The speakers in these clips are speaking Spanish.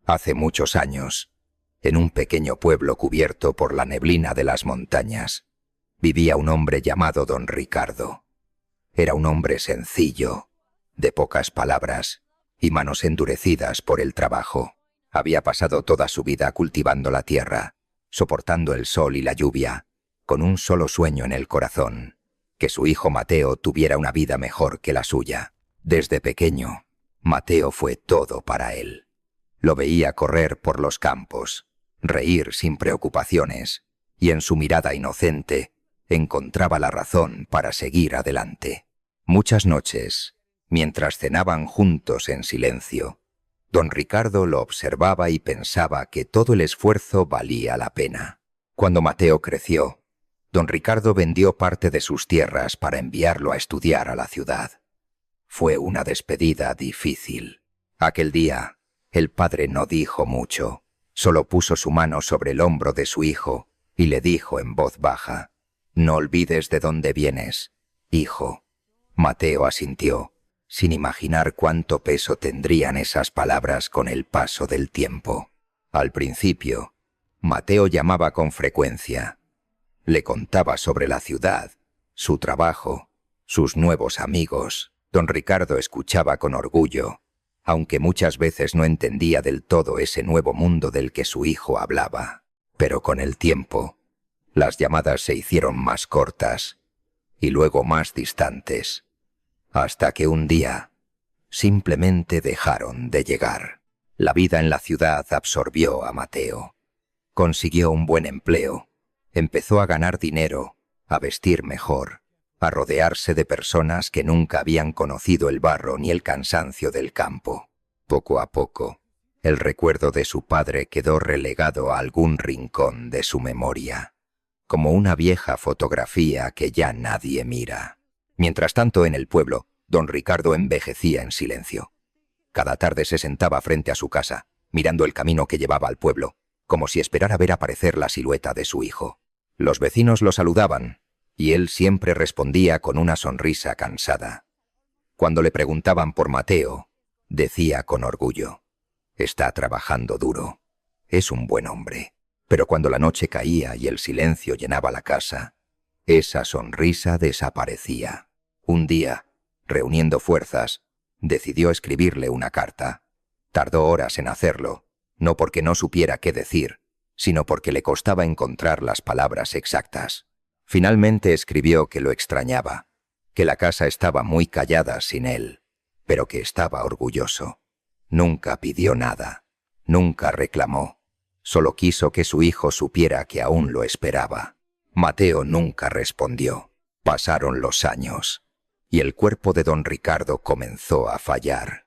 Hace muchos años, en un pequeño pueblo cubierto por la neblina de las montañas, vivía un hombre llamado Don Ricardo. Era un hombre sencillo, de pocas palabras y manos endurecidas por el trabajo. Había pasado toda su vida cultivando la tierra, soportando el sol y la lluvia, con un solo sueño en el corazón: que su hijo Mateo tuviera una vida mejor que la suya. Desde pequeño, Mateo fue todo para él. Lo veía correr por los campos, reír sin preocupaciones, y en su mirada inocente encontraba la razón para seguir adelante. Muchas noches, mientras cenaban juntos en silencio, don Ricardo lo observaba y pensaba que todo el esfuerzo valía la pena. Cuando Mateo creció, don Ricardo vendió parte de sus tierras para enviarlo a estudiar a la ciudad. Fue una despedida difícil. Aquel día, el padre no dijo mucho, solo puso su mano sobre el hombro de su hijo y le dijo en voz baja: «No olvides de dónde vienes, hijo». Mateo asintió, sin imaginar cuánto peso tendrían esas palabras con el paso del tiempo. Al principio, Mateo llamaba con frecuencia. Le contaba sobre la ciudad, su trabajo, sus nuevos amigos. Don Ricardo escuchaba con orgullo, aunque muchas veces no entendía del todo ese nuevo mundo del que su hijo hablaba. Pero con el tiempo, las llamadas se hicieron más cortas y luego más distantes, hasta que un día simplemente dejaron de llegar. La vida en la ciudad absorbió a Mateo. Consiguió un buen empleo, empezó a ganar dinero, a vestir mejor, a rodearse de personas que nunca habían conocido el barro ni el cansancio del campo. Poco a poco, el recuerdo de su padre quedó relegado a algún rincón de su memoria, como una vieja fotografía que ya nadie mira. Mientras tanto, en el pueblo, don Ricardo envejecía en silencio. Cada tarde se sentaba frente a su casa, mirando el camino que llevaba al pueblo, como si esperara ver aparecer la silueta de su hijo. Los vecinos lo saludaban, y él siempre respondía con una sonrisa cansada. Cuando le preguntaban por Mateo, decía con orgullo: «Está trabajando duro. Es un buen hombre». Pero cuando la noche caía y el silencio llenaba la casa, esa sonrisa desaparecía. Un día, reuniendo fuerzas, decidió escribirle una carta. Tardó horas en hacerlo, no porque no supiera qué decir, sino porque le costaba encontrar las palabras exactas. Finalmente escribió que lo extrañaba, que la casa estaba muy callada sin él, pero que estaba orgulloso. Nunca pidió nada, nunca reclamó, solo quiso que su hijo supiera que aún lo esperaba. Mateo nunca respondió. Pasaron los años, y el cuerpo de don Ricardo comenzó a fallar.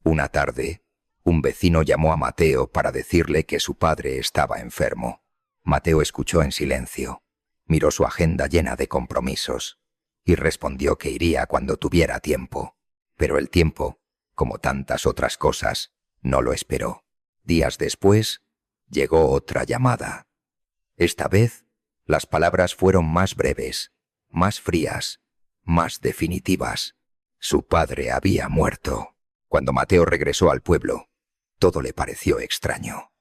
Una tarde, un vecino llamó a Mateo para decirle que su padre estaba enfermo. Mateo escuchó en silencio. Miró su agenda llena de compromisos y respondió que iría cuando tuviera tiempo. Pero el tiempo, como tantas otras cosas, no lo esperó. Días después, llegó otra llamada. Esta vez, las palabras fueron más breves, más frías, más definitivas. Su padre había muerto. Cuando Mateo regresó al pueblo, todo le pareció extraño.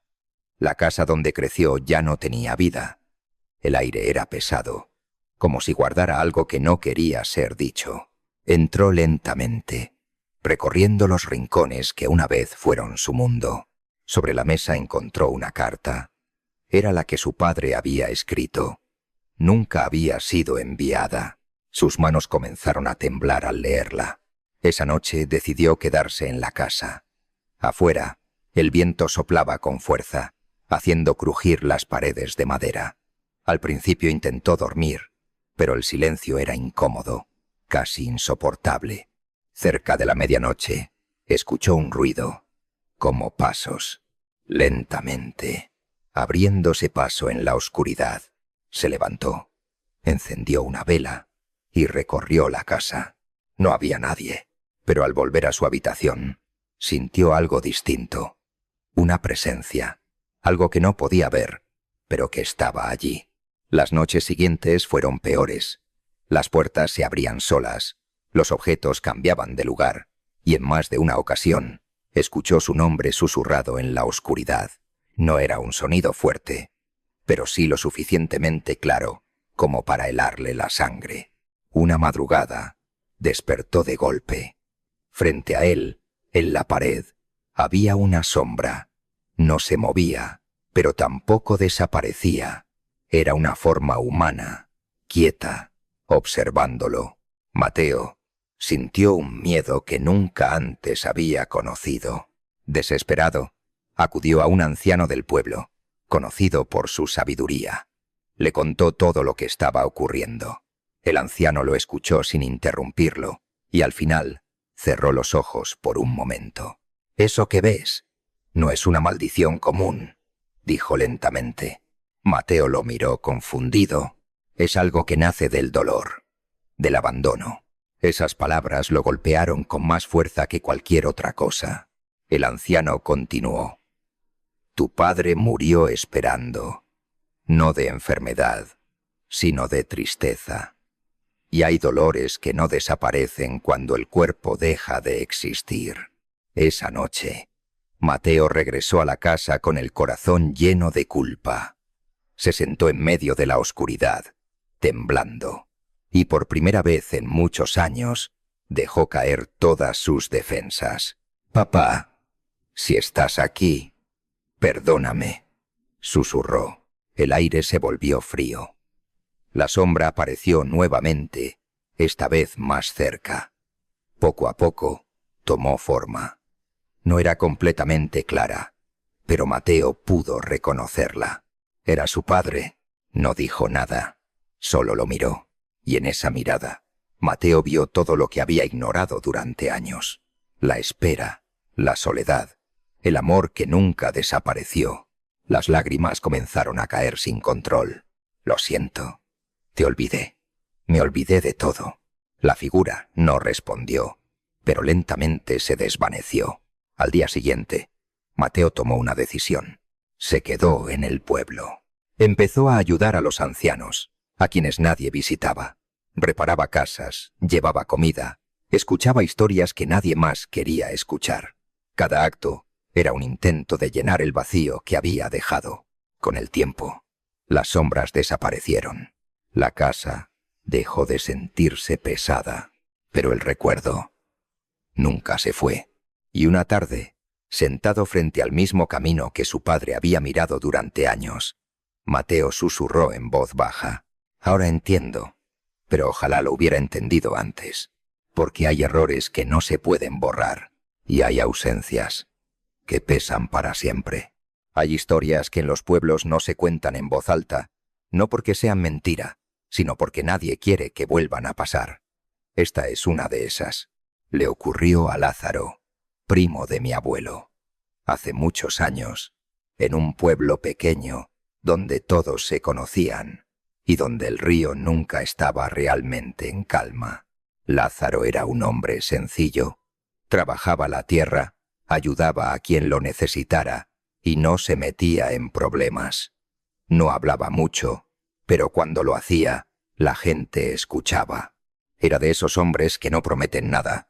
La casa donde creció ya no tenía vida. El aire era pesado, como si guardara algo que no quería ser dicho. Entró lentamente, recorriendo los rincones que una vez fueron su mundo. Sobre la mesa encontró una carta. Era la que su padre había escrito. Nunca había sido enviada. Sus manos comenzaron a temblar al leerla. Esa noche decidió quedarse en la casa. Afuera, el viento soplaba con fuerza, haciendo crujir las paredes de madera. Al principio intentó dormir, pero el silencio era incómodo, casi insoportable. Cerca de la medianoche, escuchó un ruido, como pasos, lentamente, abriéndose paso en la oscuridad. Se levantó, encendió una vela y recorrió la casa. No había nadie, pero al volver a su habitación, sintió algo distinto, una presencia, algo que no podía ver, pero que estaba allí. Las noches siguientes fueron peores. Las puertas se abrían solas, los objetos cambiaban de lugar, y en más de una ocasión, Escuchó su nombre susurrado en la oscuridad. No era un sonido fuerte, pero sí lo suficientemente claro como para helarle la sangre. Una madrugada, despertó de golpe. Frente a él, en la pared, había una sombra. No se movía, pero tampoco desaparecía. Era una forma humana, quieta, observándolo. Mateo sintió un miedo que nunca antes había conocido. Desesperado, acudió a un anciano del pueblo, conocido por su sabiduría. Le contó todo lo que estaba ocurriendo. El anciano lo escuchó sin interrumpirlo, y al final cerró los ojos por un momento. «Eso que ves no es una maldición común», dijo lentamente. Mateo lo miró confundido. «Es algo que nace del dolor, del abandono». Esas palabras lo golpearon con más fuerza que cualquier otra cosa. El anciano continuó. «Tu padre murió esperando, no de enfermedad, sino de tristeza. Y hay dolores que no desaparecen cuando el cuerpo deja de existir». Esa noche, Mateo regresó a la casa con el corazón lleno de culpa. Se sentó en medio de la oscuridad, temblando, y por primera vez en muchos años dejó caer todas sus defensas. «Papá, si estás aquí, perdóname», susurró. El aire se volvió frío. La sombra apareció nuevamente, esta vez más cerca. Poco a poco, tomó forma. No era completamente clara, pero Mateo pudo reconocerla. Era su padre. No dijo nada, solo lo miró, y en esa mirada, Mateo vio todo lo que había ignorado durante años. La espera, la soledad, el amor que nunca desapareció. Las lágrimas comenzaron a caer sin control. «Lo siento. Te olvidé. Me olvidé de todo». La figura no respondió, pero lentamente se desvaneció. Al día siguiente, Mateo tomó una decisión. Se quedó en el pueblo. Empezó a ayudar a los ancianos, a quienes nadie visitaba. Reparaba casas, llevaba comida, escuchaba historias que nadie más quería escuchar. Cada acto era un intento de llenar el vacío que había dejado. Con el tiempo, las sombras desaparecieron. La casa dejó de sentirse pesada, pero el recuerdo nunca se fue. Y una tarde, sentado frente al mismo camino que su padre había mirado durante años, Mateo susurró en voz baja. «Ahora entiendo, pero ojalá lo hubiera entendido antes, porque hay errores que no se pueden borrar, y hay ausencias que pesan para siempre. Hay historias que en los pueblos no se cuentan en voz alta, no porque sean mentira, sino porque nadie quiere que vuelvan a pasar. Esta es una de esas. Le ocurrió a Lázaro, primo de mi abuelo. Hace muchos años, en un pueblo pequeño, donde todos se conocían, y donde el río nunca estaba realmente en calma. Lázaro era un hombre sencillo, trabajaba la tierra, ayudaba a quien lo necesitara, y no se metía en problemas. No hablaba mucho, pero cuando lo hacía, la gente escuchaba. Era de esos hombres que no prometen nada,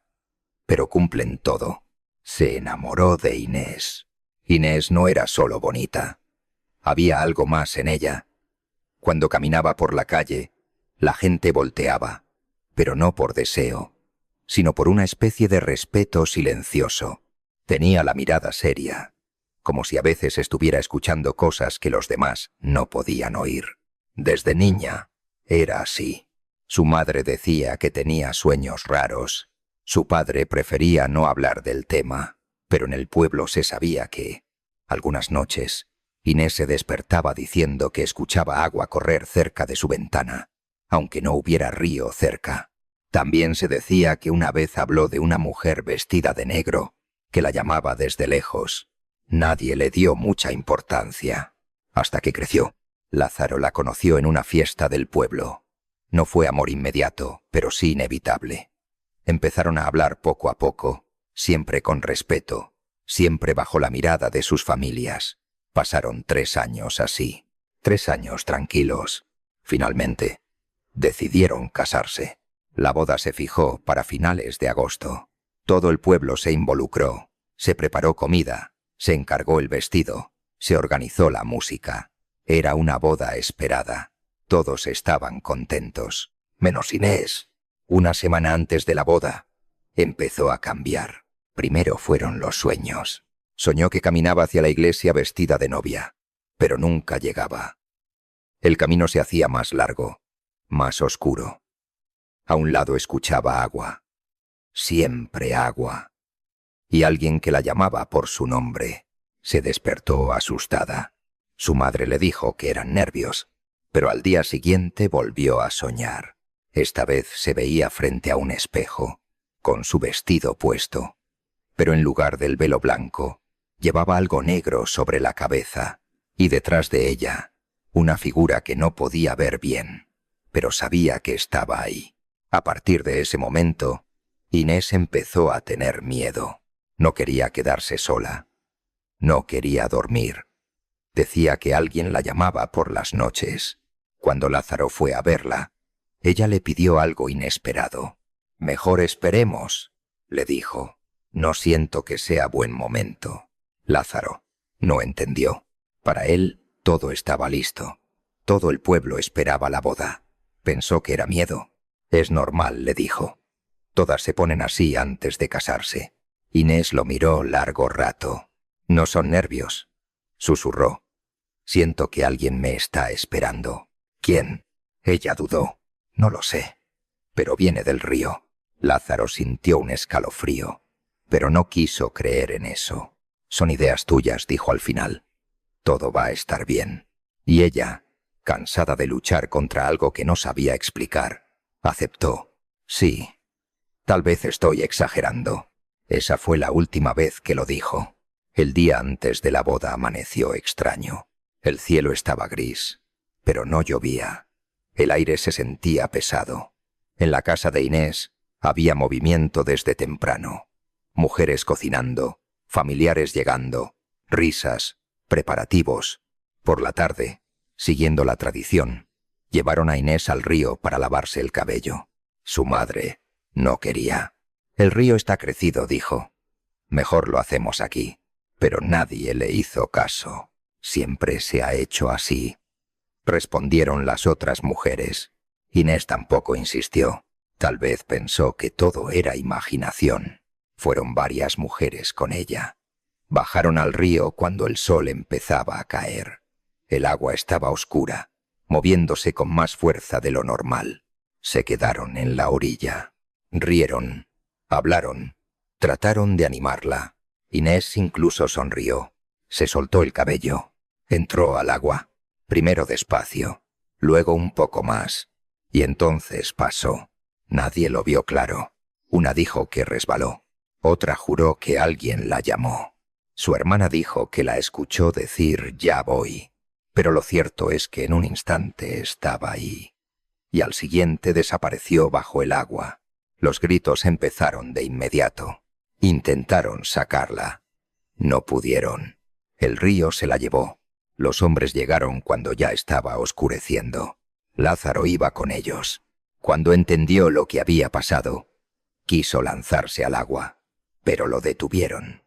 pero cumplen todo. Se enamoró de Inés. Inés no era solo bonita. Había algo más en ella. Cuando caminaba por la calle, la gente volteaba, pero no por deseo, sino por una especie de respeto silencioso. Tenía la mirada seria, como si a veces estuviera escuchando cosas que los demás no podían oír. Desde niña era así. Su madre decía que tenía sueños raros. Su padre prefería no hablar del tema, pero en el pueblo se sabía que, algunas noches, Inés se despertaba diciendo que escuchaba agua correr cerca de su ventana, aunque no hubiera río cerca. También se decía que una vez habló de una mujer vestida de negro, que la llamaba desde lejos. Nadie le dio mucha importancia, hasta que creció. Lázaro la conoció en una fiesta del pueblo. No fue amor inmediato, pero sí inevitable. Empezaron a hablar poco a poco, siempre con respeto, siempre bajo la mirada de sus familias. Pasaron 3 años así, 3 años tranquilos. Finalmente, decidieron casarse. La boda se fijó para finales de agosto. Todo el pueblo se involucró. Se preparó comida, se encargó el vestido, se organizó la música. Era una boda esperada. Todos estaban contentos, menos Inés. Una semana antes de la boda, empezó a cambiar. Primero fueron los sueños. Soñó que caminaba hacia la iglesia vestida de novia, pero nunca llegaba. El camino se hacía más largo, más oscuro. A un lado escuchaba agua, siempre agua, y alguien que la llamaba por su nombre. Se despertó asustada. Su madre le dijo que eran nervios, pero al día siguiente volvió a soñar. Esta vez se veía frente a un espejo, con su vestido puesto, pero en lugar del velo blanco, llevaba algo negro sobre la cabeza, y detrás de ella, una figura que no podía ver bien, pero sabía que estaba ahí. A partir de ese momento, Inés empezó a tener miedo. No quería quedarse sola. No quería dormir. Decía que alguien la llamaba por las noches. Cuando Lázaro fue a verla, ella le pidió algo inesperado. «Mejor esperemos», le dijo. «No siento que sea buen momento». Lázaro no entendió. Para él todo estaba listo. Todo el pueblo esperaba la boda. Pensó que era miedo. «Es normal», le dijo. «Todas se ponen así antes de casarse». Inés lo miró largo rato. «No son nervios», susurró. «Siento que alguien me está esperando». «¿Quién?». Ella dudó. «No lo sé, pero viene del río». Lázaro sintió un escalofrío, pero no quiso creer en eso. «Son ideas tuyas», dijo al final. «Todo va a estar bien». Y ella, cansada de luchar contra algo que no sabía explicar, aceptó. «Sí, tal vez estoy exagerando». Esa fue la última vez que lo dijo. El día antes de la boda amaneció extraño. El cielo estaba gris, pero no llovía. El aire se sentía pesado. En la casa de Inés había movimiento desde temprano. Mujeres cocinando, familiares llegando, risas, preparativos. Por la tarde, siguiendo la tradición, llevaron a Inés al río para lavarse el cabello. Su madre no quería. «El río está crecido», dijo. «Mejor lo hacemos aquí». Pero nadie le hizo caso. «Siempre se ha hecho así», respondieron las otras mujeres. Inés tampoco insistió. Tal vez pensó que todo era imaginación. Fueron varias mujeres con ella. Bajaron al río cuando el sol empezaba a caer. El agua estaba oscura, moviéndose con más fuerza de lo normal. Se quedaron en la orilla. Rieron, hablaron, trataron de animarla. Inés incluso sonrió. Se soltó el cabello. Entró al agua. Primero despacio, luego un poco más. Y entonces pasó. Nadie lo vio claro. Una dijo que resbaló. Otra juró que alguien la llamó. Su hermana dijo que la escuchó decir «ya voy». Pero lo cierto es que en un instante estaba ahí. Y al siguiente desapareció bajo el agua. Los gritos empezaron de inmediato. Intentaron sacarla. No pudieron. El río se la llevó. Los hombres llegaron cuando ya estaba oscureciendo. Lázaro iba con ellos. Cuando entendió lo que había pasado, quiso lanzarse al agua, pero lo detuvieron.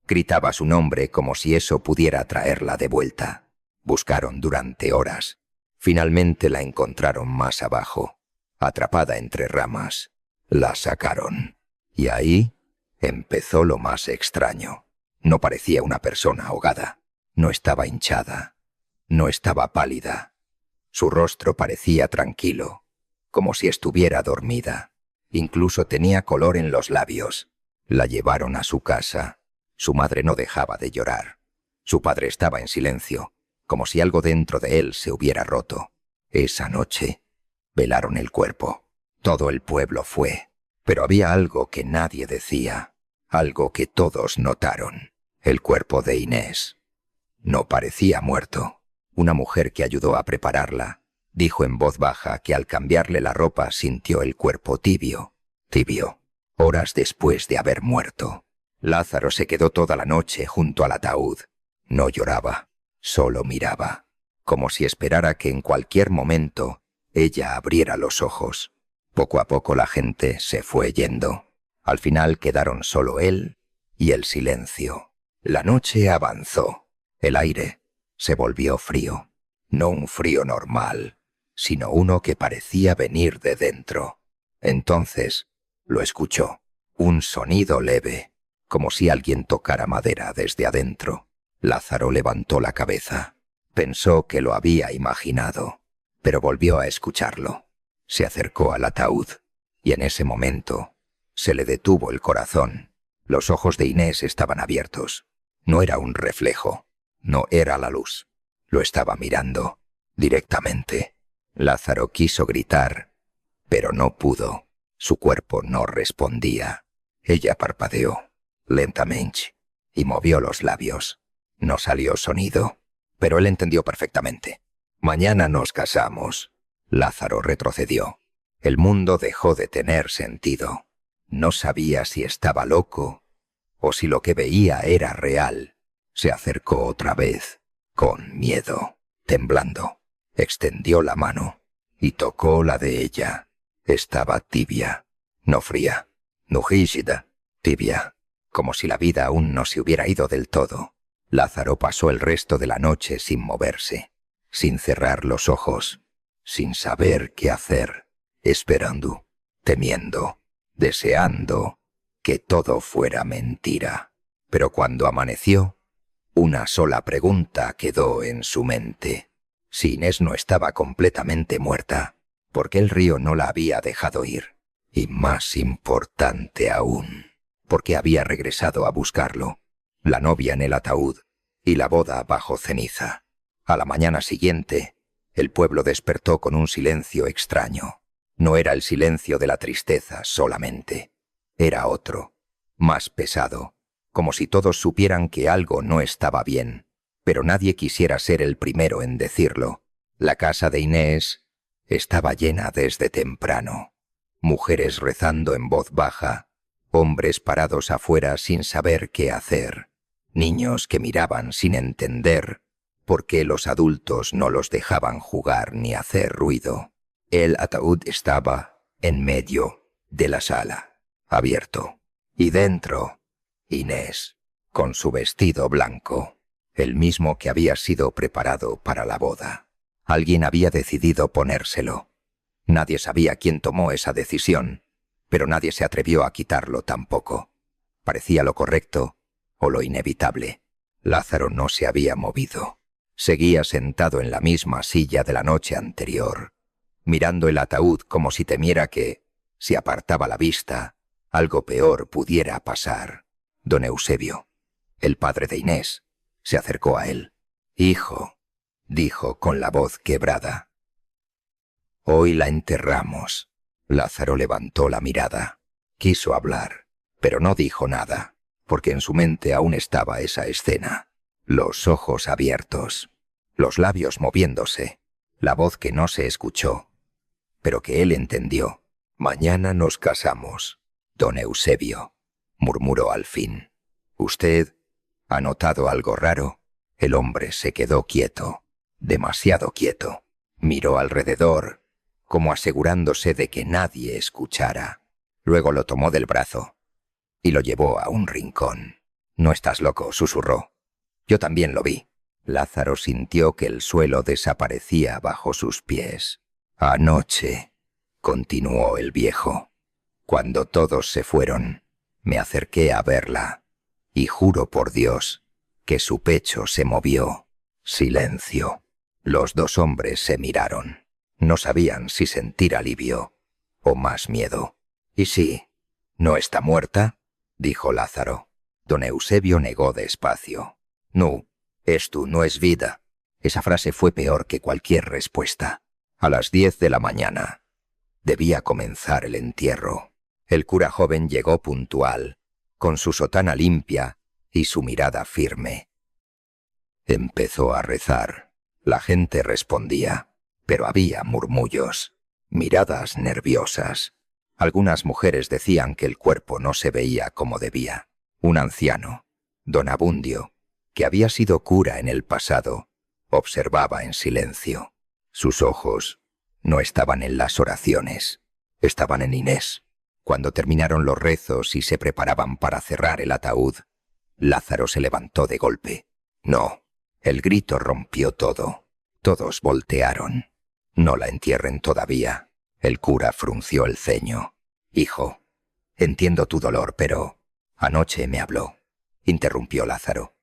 Gritaba su nombre como si eso pudiera traerla de vuelta. Buscaron durante horas. Finalmente la encontraron más abajo, atrapada entre ramas. La sacaron. Y ahí empezó lo más extraño. No parecía una persona ahogada. No estaba hinchada. No estaba pálida. Su rostro parecía tranquilo, como si estuviera dormida. Incluso tenía color en los labios. La llevaron a su casa. Su madre no dejaba de llorar. Su padre estaba en silencio, como si algo dentro de él se hubiera roto. Esa noche velaron el cuerpo. Todo el pueblo fue, pero había algo que nadie decía, algo que todos notaron. El cuerpo de Inés no parecía muerto. Una mujer que ayudó a prepararla dijo en voz baja que al cambiarle la ropa sintió el cuerpo tibio, horas después de haber muerto. Lázaro se quedó toda la noche junto al ataúd. No lloraba, solo miraba, como si esperara que en cualquier momento ella abriera los ojos. Poco a poco la gente se fue yendo. Al final quedaron solo él y el silencio. La noche avanzó. El aire se volvió frío. No un frío normal, sino uno que parecía venir de dentro. Entonces lo escuchó. Un sonido leve, como si alguien tocara madera desde adentro. Lázaro levantó la cabeza. Pensó que lo había imaginado, pero volvió a escucharlo. Se acercó al ataúd, y en ese momento se le detuvo el corazón. Los ojos de Inés estaban abiertos. No era un reflejo, no era la luz. Lo estaba mirando directamente. Lázaro quiso gritar, pero no pudo. Su cuerpo no respondía. Ella parpadeó lentamente y movió los labios. No salió sonido, pero él entendió perfectamente. «Mañana nos casamos». Lázaro retrocedió. El mundo dejó de tener sentido. No sabía si estaba loco o si lo que veía era real. Se acercó otra vez, con miedo, temblando. Extendió la mano y tocó la de ella. Estaba tibia, no fría, no rígida, tibia, como si la vida aún no se hubiera ido del todo. Lázaro pasó el resto de la noche sin moverse, sin cerrar los ojos, sin saber qué hacer, esperando, temiendo, deseando que todo fuera mentira. Pero cuando amaneció, una sola pregunta quedó en su mente. Si Inés no estaba completamente muerta, ¿por qué el río no la había dejado ir? Y más importante aún, ¿por qué había regresado a buscarlo? La novia en el ataúd y la boda bajo ceniza. A la mañana siguiente, el pueblo despertó con un silencio extraño. No era el silencio de la tristeza solamente. Era otro, más pesado, como si todos supieran que algo no estaba bien, pero nadie quisiera ser el primero en decirlo. La casa de Inés estaba llena desde temprano. Mujeres rezando en voz baja, hombres parados afuera sin saber qué hacer, niños que miraban sin entender por qué los adultos no los dejaban jugar ni hacer ruido. El ataúd estaba en medio de la sala, abierto, y dentro, Inés, con su vestido blanco, el mismo que había sido preparado para la boda. Alguien había decidido ponérselo. Nadie sabía quién tomó esa decisión, pero nadie se atrevió a quitarlo tampoco. Parecía lo correcto o lo inevitable. Lázaro no se había movido. Seguía sentado en la misma silla de la noche anterior, mirando el ataúd como si temiera que, si apartaba la vista, algo peor pudiera pasar. Don Eusebio, el padre de Inés, se acercó a él. «Hijo», dijo con la voz quebrada, «hoy la enterramos». Lázaro levantó la mirada. Quiso hablar, pero no dijo nada, porque en su mente aún estaba esa escena. Los ojos abiertos, los labios moviéndose, la voz que no se escuchó, pero que él entendió. «Mañana nos casamos, don Eusebio», murmuró al fin. «¿Usted ha notado algo raro?» El hombre se quedó quieto, demasiado quieto. Miró alrededor, como asegurándose de que nadie escuchara. Luego lo tomó del brazo y lo llevó a un rincón. «No estás loco», susurró. «Yo también lo vi». Lázaro sintió que el suelo desaparecía bajo sus pies. «Anoche», continuó el viejo, «cuando todos se fueron, me acerqué a verla, y juro por Dios que su pecho se movió». Silencio. Los dos hombres se miraron. No sabían si sentir alivio o más miedo. «¿Y si no está muerta?», dijo Lázaro. Don Eusebio negó despacio. «No, esto no es vida». Esa frase fue peor que cualquier respuesta. A las 10 de la mañana debía comenzar el entierro. El cura joven llegó puntual, con su sotana limpia y su mirada firme. Empezó a rezar. La gente respondía, pero había murmullos, miradas nerviosas. Algunas mujeres decían que el cuerpo no se veía como debía. Un anciano, don Abundio, que había sido cura en el pasado, observaba en silencio. Sus ojos no estaban en las oraciones, estaban en Inés. Cuando terminaron los rezos y se preparaban para cerrar el ataúd, Lázaro se levantó de golpe. No, el grito rompió todo. Todos voltearon. No la entierren todavía. El cura frunció el ceño. Hijo, entiendo tu dolor, pero anoche me habló, interrumpió Lázaro.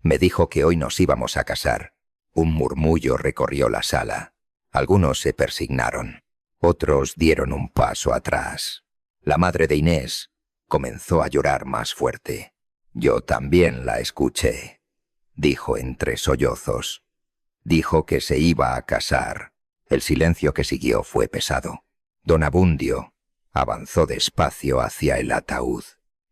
Me dijo que hoy nos íbamos a casar. Un murmullo recorrió la sala. Algunos se persignaron. Otros dieron un paso atrás. La madre de Inés comenzó a llorar más fuerte. Yo también la escuché, dijo entre sollozos. Dijo que se iba a casar. El silencio que siguió fue pesado. Don Abundio avanzó despacio hacia el ataúd.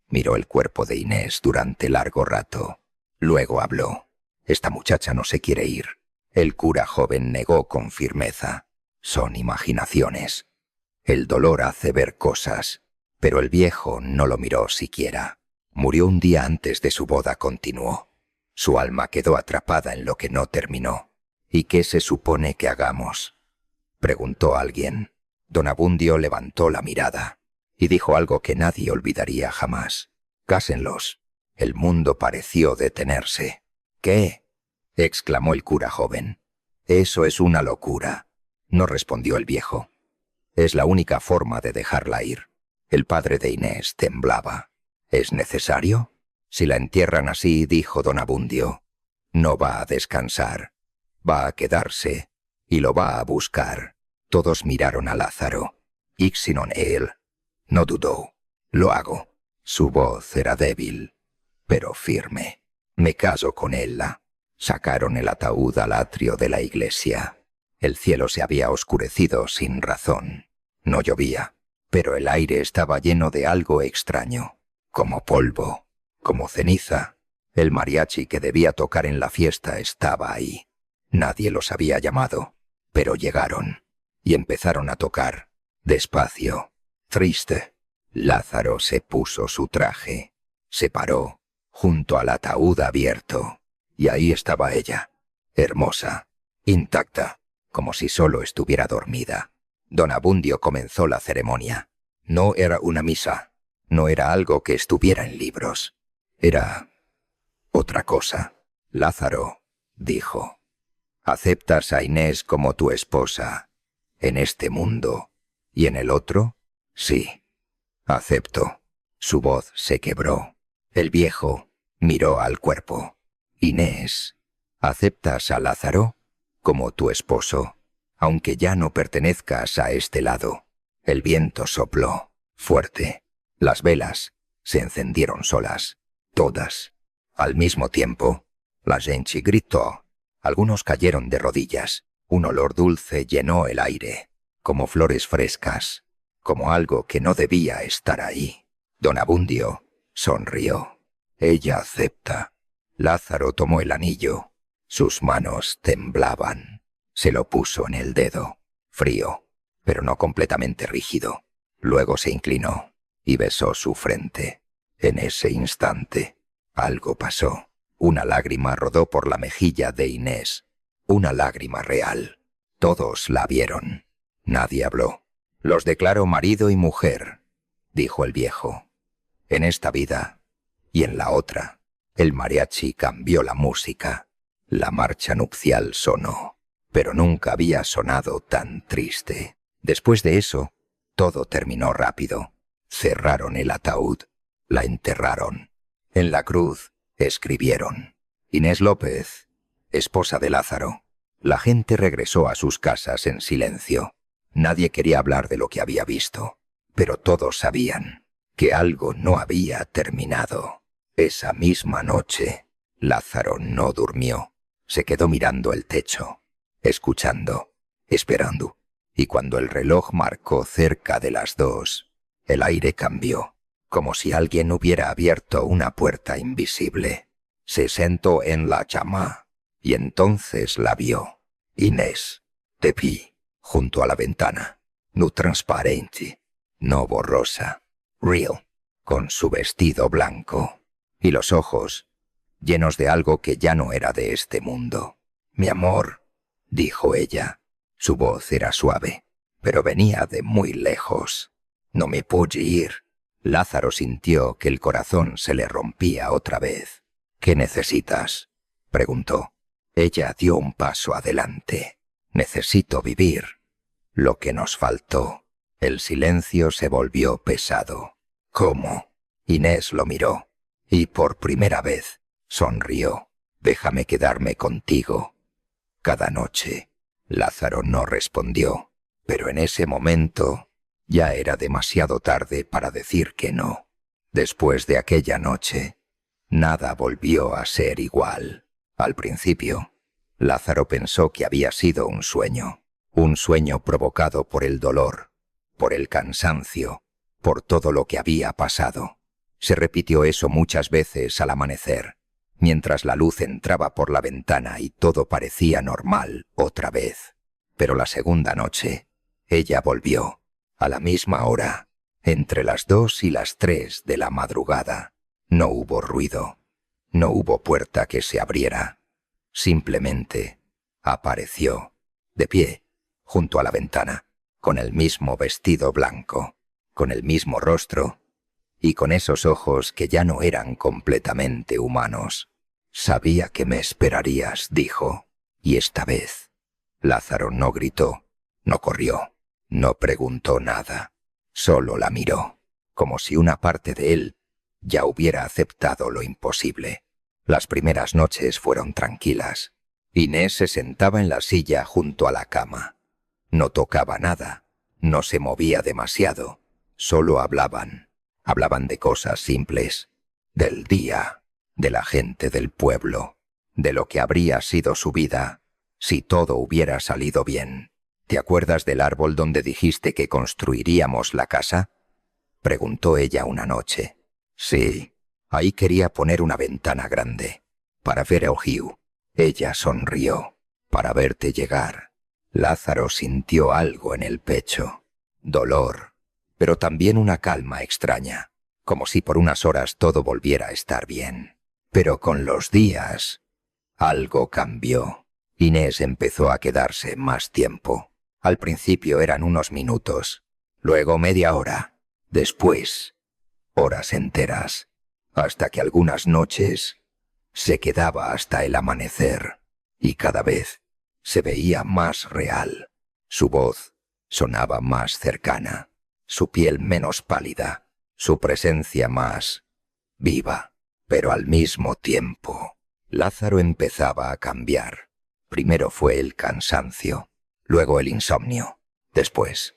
Miró el cuerpo de Inés durante largo rato. Luego habló. Esta muchacha no se quiere ir. El cura joven negó con firmeza. Son imaginaciones. El dolor hace ver cosas, pero el viejo no lo miró siquiera. Murió un día antes de su boda, continuó. Su alma quedó atrapada en lo que no terminó. ¿Y qué se supone que hagamos?, preguntó alguien. Don Abundio levantó la mirada y dijo algo que nadie olvidaría jamás. Cásenlos. El mundo pareció detenerse. ¿Qué?, exclamó el cura joven. Eso es una locura, no respondió el viejo. Es la única forma de dejarla ir. El padre de Inés temblaba. ¿Es necesario? Si la entierran así, dijo don Abundio, no va a descansar. Va a quedarse y lo va a buscar. Todos miraron a Lázaro. Ixinon él no dudó. Lo hago. Su voz era débil, pero firme. Me caso con ella. Sacaron el ataúd al atrio de la iglesia. El cielo se había oscurecido sin razón. No llovía, pero el aire estaba lleno de algo extraño, como polvo, como ceniza. El mariachi que debía tocar en la fiesta estaba ahí. Nadie los había llamado, pero llegaron y empezaron a tocar, despacio, triste. Lázaro se puso su traje, se paró junto al ataúd abierto, y ahí estaba ella, hermosa, intacta, como si solo estuviera dormida. Don Abundio comenzó la ceremonia. No era una misa, no era algo que estuviera en libros. Era otra cosa. Lázaro, dijo, ¿aceptas a Inés como tu esposa en este mundo y en el otro? Sí, acepto. Su voz se quebró. El viejo miró al cuerpo. Inés, ¿aceptas a Lázaro como tu esposo, aunque ya no pertenezcas a este lado? El viento sopló, fuerte. Las velas se encendieron solas, todas. Al mismo tiempo, la gente gritó. Algunos cayeron de rodillas. Un olor dulce llenó el aire, como flores frescas, como algo que no debía estar ahí. Don Abundio sonrió. Ella acepta. Lázaro tomó el anillo. Sus manos temblaban. Se lo puso en el dedo, frío, pero no completamente rígido. Luego se inclinó y besó su frente. En ese instante, algo pasó. Una lágrima rodó por la mejilla de Inés. Una lágrima real. Todos la vieron. Nadie habló. Los declaro marido y mujer, dijo el viejo. En esta vida y en la otra. El mariachi cambió la música. La marcha nupcial sonó, pero nunca había sonado tan triste. Después de eso, todo terminó rápido. Cerraron el ataúd. La enterraron. En la cruz escribieron: Inés López, esposa de Lázaro. La gente regresó a sus casas en silencio. Nadie quería hablar de lo que había visto, pero todos sabían que algo no había terminado. Esa misma noche, Lázaro no durmió. Se quedó mirando el techo, escuchando, esperando. Y cuando el reloj marcó cerca de las 2, el aire cambió, como si alguien hubiera abierto una puerta invisible. Se sentó en la cama y entonces la vio. Inés, de pie, junto a la ventana, no transparente, no borrosa, real, con su vestido blanco y los ojos llenos de algo que ya no era de este mundo. Mi amor, dijo ella. Su voz era suave, pero venía de muy lejos. No me pude ir. Lázaro sintió que el corazón se le rompía otra vez. «¿Qué necesitas?», preguntó. Ella dio un paso adelante. «Necesito vivir». Lo que nos faltó. El silencio se volvió pesado. «¿Cómo?». Inés lo miró y por primera vez sonrió. «Déjame quedarme contigo cada noche». Lázaro no respondió, pero en ese momento ya era demasiado tarde para decir que no. Después de aquella noche, nada volvió a ser igual. Al principio, Lázaro pensó que había sido un sueño provocado por el dolor, por el cansancio, por todo lo que había pasado. Se repitió eso muchas veces al amanecer, mientras la luz entraba por la ventana y todo parecía normal otra vez. Pero la segunda noche, ella volvió, a la misma hora, entre las 2 y las 3 de la madrugada. No hubo ruido, no hubo puerta que se abriera. Simplemente apareció, de pie, junto a la ventana, con el mismo vestido blanco, con el mismo rostro y con esos ojos que ya no eran completamente humanos. «Sabía que me esperarías», dijo, y esta vez Lázaro no gritó, no corrió, no preguntó nada, solo la miró, como si una parte de él ya hubiera aceptado lo imposible. Las primeras noches fueron tranquilas. Inés se sentaba en la silla junto a la cama. No tocaba nada, no se movía demasiado, solo hablaban. Hablaban de cosas simples, del día, de la gente del pueblo, de lo que habría sido su vida si todo hubiera salido bien. «¿Te acuerdas del árbol donde dijiste que construiríamos la casa?», preguntó ella una noche. «Sí, ahí quería poner una ventana grande, para ver el río». Ella sonrió. «Para verte llegar». Lázaro sintió algo en el pecho, dolor, pero también una calma extraña, como si por unas horas todo volviera a estar bien. Pero con los días, algo cambió. Inés empezó a quedarse más tiempo. Al principio eran unos minutos, luego media hora, después horas enteras, hasta que algunas noches se quedaba hasta el amanecer, y cada vez se veía más real. Su voz sonaba más cercana, su piel menos pálida, su presencia más viva. Pero al mismo tiempo, Lázaro empezaba a cambiar. Primero fue el cansancio, luego el insomnio, después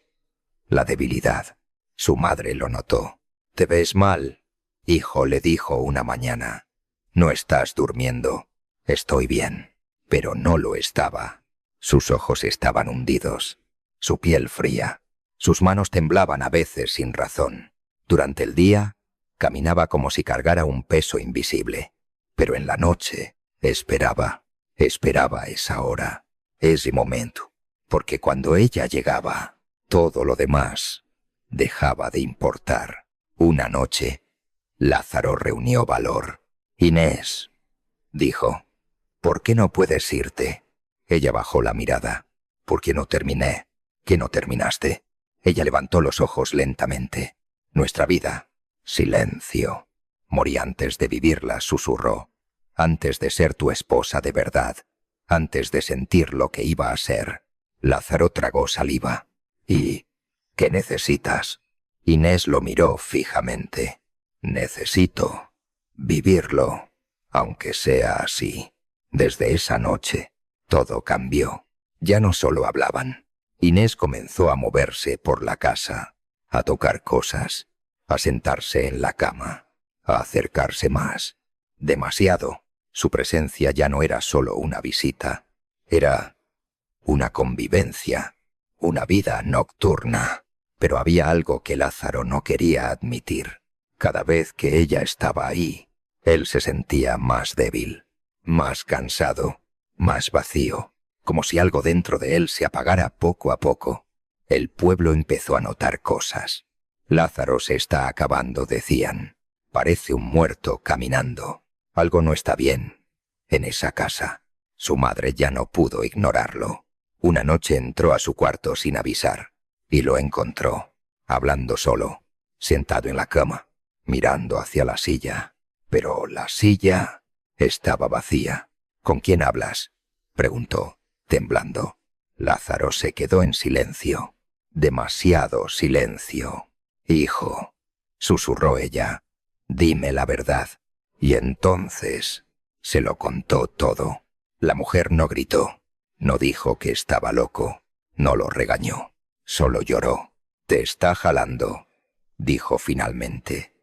la debilidad. Su madre lo notó. «Te ves mal, hijo», le dijo una mañana. «No estás durmiendo». «Estoy bien». Pero no lo estaba. Sus ojos estaban hundidos, su piel fría, sus manos temblaban a veces sin razón. Durante el día, caminaba como si cargara un peso invisible, pero en la noche esperaba esa hora, ese momento, porque cuando ella llegaba, todo lo demás dejaba de importar. Una noche, Lázaro reunió valor. «Inés», dijo, «¿por qué no puedes irte?». Ella bajó la mirada. «¿Por qué no terminé?». «¿Qué no terminaste?». Ella levantó los ojos lentamente. «Nuestra vida». «Silencio». «Morí antes de vivirla», susurró. «Antes de ser tu esposa de verdad. Antes de sentir lo que iba a ser». Lázaro tragó saliva. «¿Y qué necesitas?». Inés lo miró fijamente. «Necesito vivirlo, aunque sea así». Desde esa noche, todo cambió. Ya no solo hablaban. Inés comenzó a moverse por la casa, a tocar cosas, a sentarse en la cama, a acercarse más. Demasiado. Su presencia ya no era solo una visita, era una convivencia, una vida nocturna. Pero había algo que Lázaro no quería admitir. Cada vez que ella estaba ahí, él se sentía más débil, más cansado, más vacío, como si algo dentro de él se apagara poco a poco. El pueblo empezó a notar cosas. «Lázaro se está acabando», decían. «Parece un muerto caminando. Algo no está bien en esa casa». Su madre ya no pudo ignorarlo. Una noche entró a su cuarto sin avisar y lo encontró, hablando solo, sentado en la cama, mirando hacia la silla. Pero la silla Estaba vacía. —¿Con quién hablas? —preguntó, temblando. Lázaro se quedó en silencio. Demasiado silencio. —Hijo —susurró ella—, dime la verdad. Y entonces se lo contó todo. La mujer no gritó, no dijo que estaba loco, no lo regañó, solo lloró. —Te está jalando —dijo finalmente—.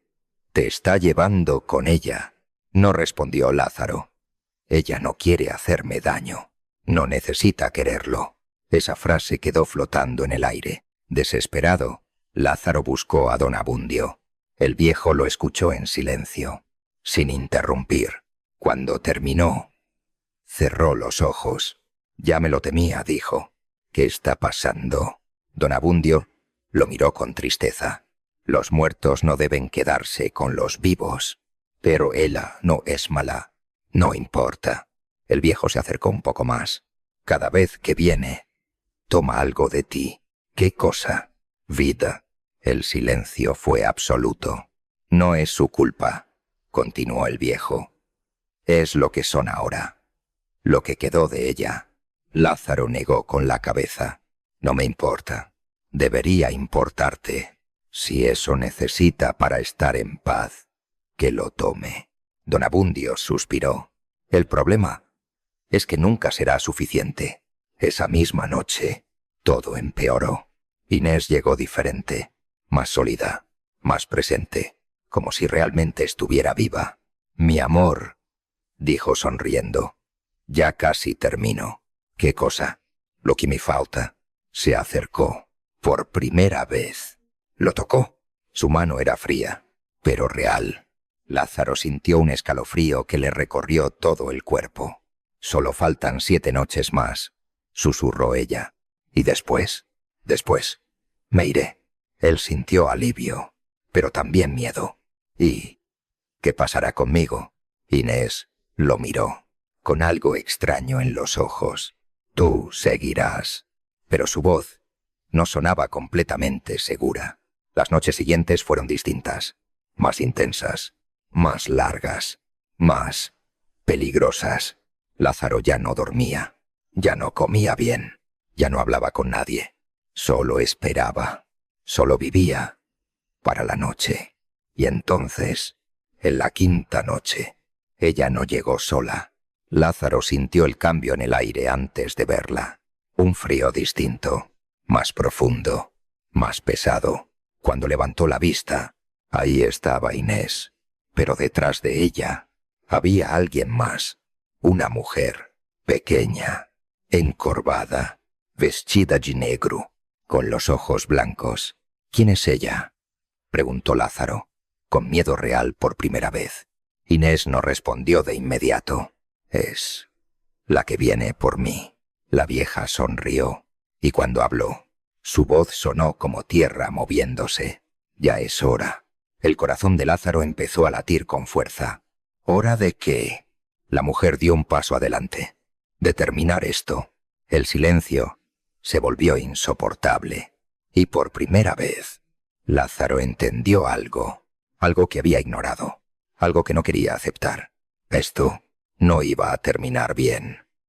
Te está llevando con ella. No respondió Lázaro. Ella no quiere hacerme daño. No necesita quererlo. Esa frase quedó flotando en el aire. Desesperado, Lázaro buscó a don Abundio. El viejo lo escuchó en silencio, sin interrumpir. Cuando terminó, cerró los ojos. Ya me lo temía, dijo. ¿Qué está pasando? Don Abundio lo miró con tristeza. Los muertos no deben quedarse con los vivos. Pero ella no es mala. No importa. El viejo se acercó un poco más. Cada vez que viene, toma algo de ti. ¿Qué cosa? Vida. El silencio fue absoluto. No es su culpa, continuó el viejo. Es lo que son ahora. Lo que quedó de ella. Lázaro negó con la cabeza. No me importa. Debería importarte. Si eso necesita para estar en paz, que lo tome. Don Abundio suspiró. El problema es que nunca será suficiente. Esa misma noche, todo empeoró. Inés llegó diferente, más sólida, más presente, como si realmente estuviera viva. Mi amor, dijo sonriendo, ya casi termino. ¿Qué cosa? Lo que me falta. Se acercó, por primera vez. Lo tocó. Su mano era fría, pero real. Lázaro sintió un escalofrío que le recorrió todo el cuerpo. Solo faltan 7 noches más, susurró ella. ¿Y después? Después, me iré. Él sintió alivio, pero también miedo. ¿Y qué pasará conmigo? Inés lo miró, con algo extraño en los ojos. Tú seguirás. Pero su voz no sonaba completamente segura. Las noches siguientes fueron distintas, más intensas, más largas, más peligrosas. Lázaro ya no dormía, ya no comía bien, ya no hablaba con nadie. Solo esperaba, solo vivía para la noche. Y entonces, en la 5ª noche, ella no llegó sola. Lázaro sintió el cambio en el aire antes de verla. Un frío distinto, más profundo, más pesado. Cuando levantó la vista, ahí estaba Inés, pero detrás de ella había alguien más, una mujer, pequeña, encorvada, vestida de negro, con los ojos blancos. ¿Quién es ella?, preguntó Lázaro, con miedo real por primera vez. Inés no respondió de inmediato. Es la que viene por mí. La vieja sonrió, y cuando habló, su voz sonó como tierra moviéndose. Ya es hora. El corazón de Lázaro empezó a latir con fuerza. ¿Hora de qué? La mujer dio un paso adelante. De terminar esto. El silencio se volvió insoportable. Y por primera vez, Lázaro entendió algo. Algo que había ignorado. Algo que no quería aceptar. Esto no iba a terminar bien.